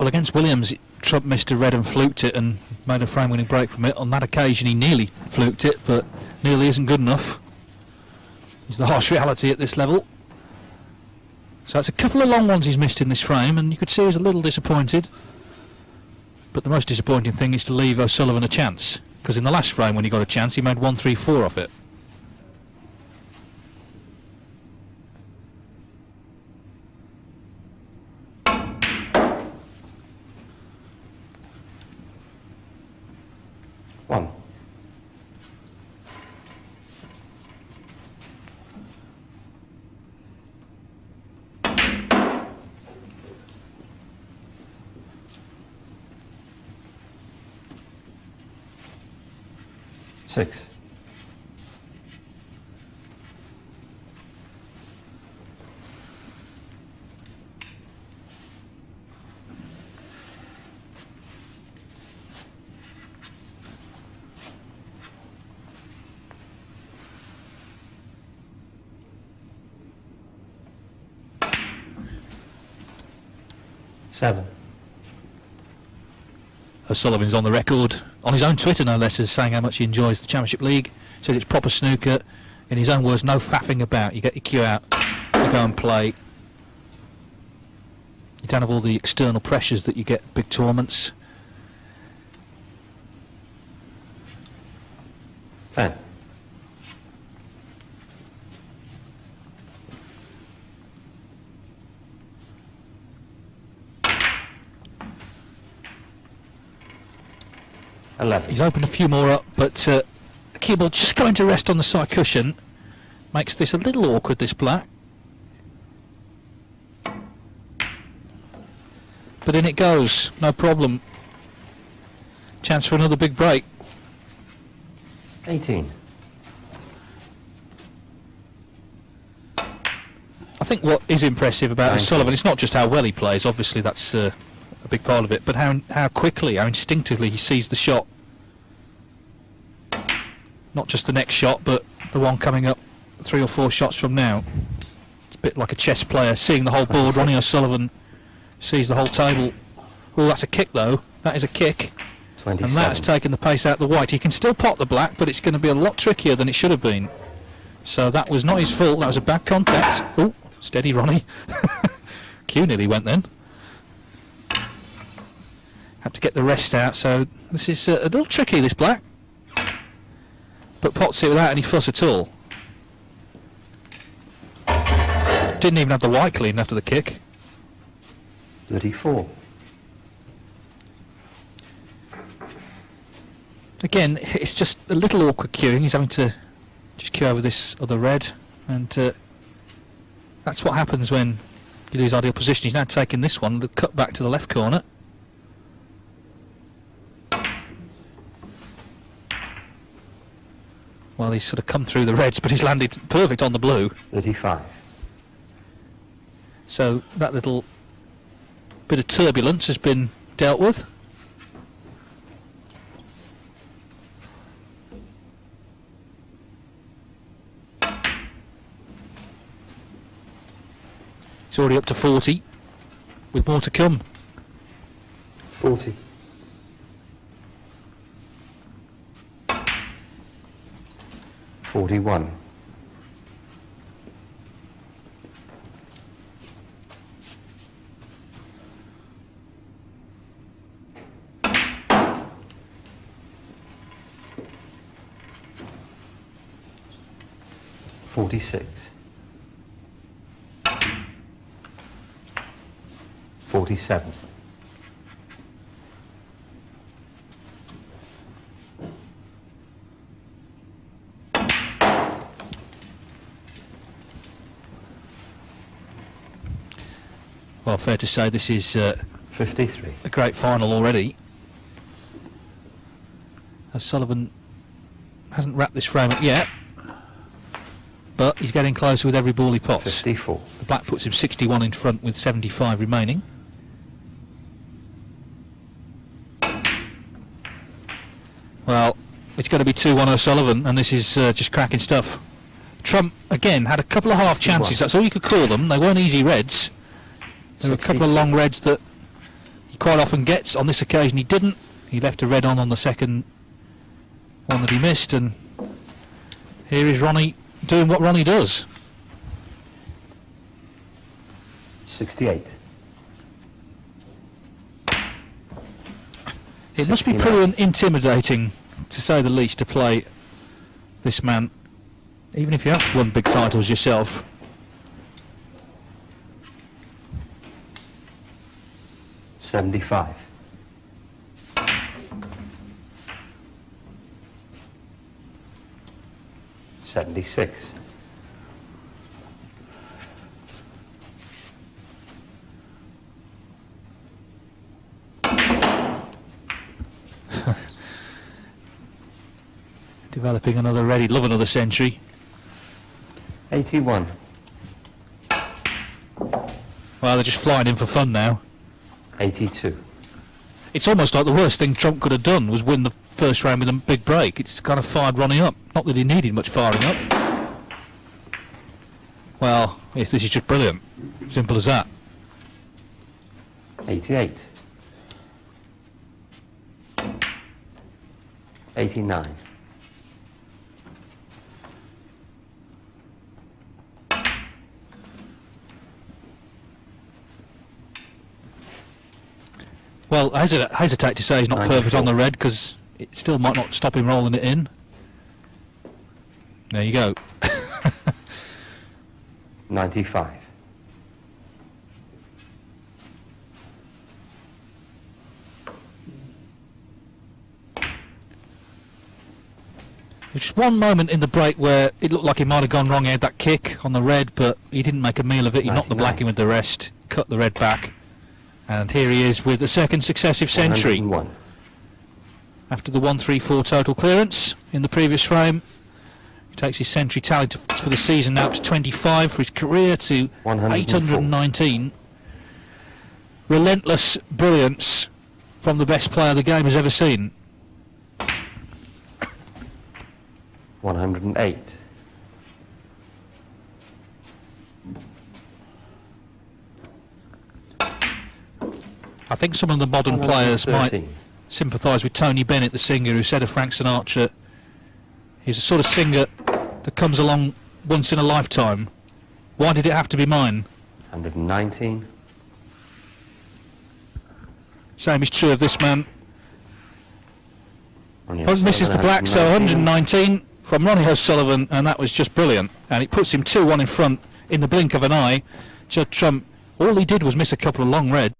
Well, against Williams, Trump missed a red and fluked it and made a frame-winning break from it. On that occasion, he nearly fluked it, but nearly isn't good enough. It's the harsh reality at this level. So it's a couple of long ones he's missed in this frame, and you could see he was a little disappointed. But the most disappointing thing is to leave O'Sullivan a chance, because in the last frame when he got a chance, he made 1-3-4 off it. One. Six. Seven. O'Sullivan's on the record, on his own Twitter no less, as saying how much he enjoys the Championship League. Says it's proper snooker. In his own words, no faffing about. You get your cue out, you go and play. You don't have all the external pressures that you get at big tournaments. 10. He's opened a few more up, but the cue ball just going to rest on the side cushion makes this a little awkward, this black. But in it goes, no problem. Chance for another big break. 18. I think what is impressive about O'Sullivan, it's not just how well he plays, obviously that's a big part of it, but how quickly, how instinctively he sees the shot. Not just the next shot, but the one coming up 3 or 4 shots from now. It's a bit like a chess player seeing the whole board. Ronnie O'Sullivan sees the whole table. Oh, that's a kick though. That is a kick. 27. And that's taken the pace out of the white. He can still pot the black, but it's going to be a lot trickier than it should have been. So that was not his fault. That was a bad contact. Oh, steady, Ronnie. Cue nearly went then. Had to get the rest out, so this is a little tricky, this black. But pots it without any fuss at all. Didn't even have the white clean after the kick. 34. Again, it's just a little awkward queuing. He's having to just queue over this other red, and that's what happens when you lose ideal position. He's now taking this one, the cut back to the left corner. Well, he's sort of come through the reds, but he's landed perfect on the blue. 35. So that little bit of turbulence has been dealt with. It's already up to 40, with more to come. 40. 41. 46. 47. 'Well, fair to say this is 53. a great final already. O'Sullivan hasn't wrapped this frame up yet, but he's getting closer with every ball he pots. 54. The black puts him 61 in front with 75 remaining. Well, it's going to be 2-1 O'Sullivan, and this is just cracking stuff. Trump, again, had a couple of half chances. That's all you could call them. They weren't easy reds. There were a couple of long reds that he quite often gets. On this occasion he didn't. He left a red on the second one that he missed, and here is Ronnie doing what Ronnie does. 68. It must be 69. pretty intimidating, to say the least, to play this man, even if you have won big titles yourself. $75. $76. Developing another red. He'd love another century. 81. Well, they're just flying in for fun now. 82. It's almost like the worst thing Trump could have done was win the first round with a big break. It's kind of fired Ronnie up. Not that he needed much firing up. Well, yes, this is just brilliant. Simple as that. 88. 89. Well, I hesitate to say he's not 94. perfect on the red, because it still might not stop him rolling it in. There you go. 95. There's just one moment in the break where it looked like he might have gone wrong. He had that kick on the red, but he didn't make a meal of it. He knocked the 99. black in with the rest, cut the red back, and here he is with the second successive century. 101. After the 134 total clearance in the previous frame, he takes his century tally for the season now to 25, for his career to 104. 819. Relentless brilliance from the best player the game has ever seen. 108. I think some of the modern players might 113. sympathise with Tony Bennett, the singer, who said of Frank Sinatra, he's a sort of singer that comes along once in a lifetime. Why did it have to be mine? 119. Same is true of this man. Ronnie Misses the O'SULLIVAN, black, so 119 from Ronnie O'Sullivan, and that was just brilliant. And it puts him 2-1 in front in the blink of an eye. Judd Trump, all he did was miss a couple of long reds.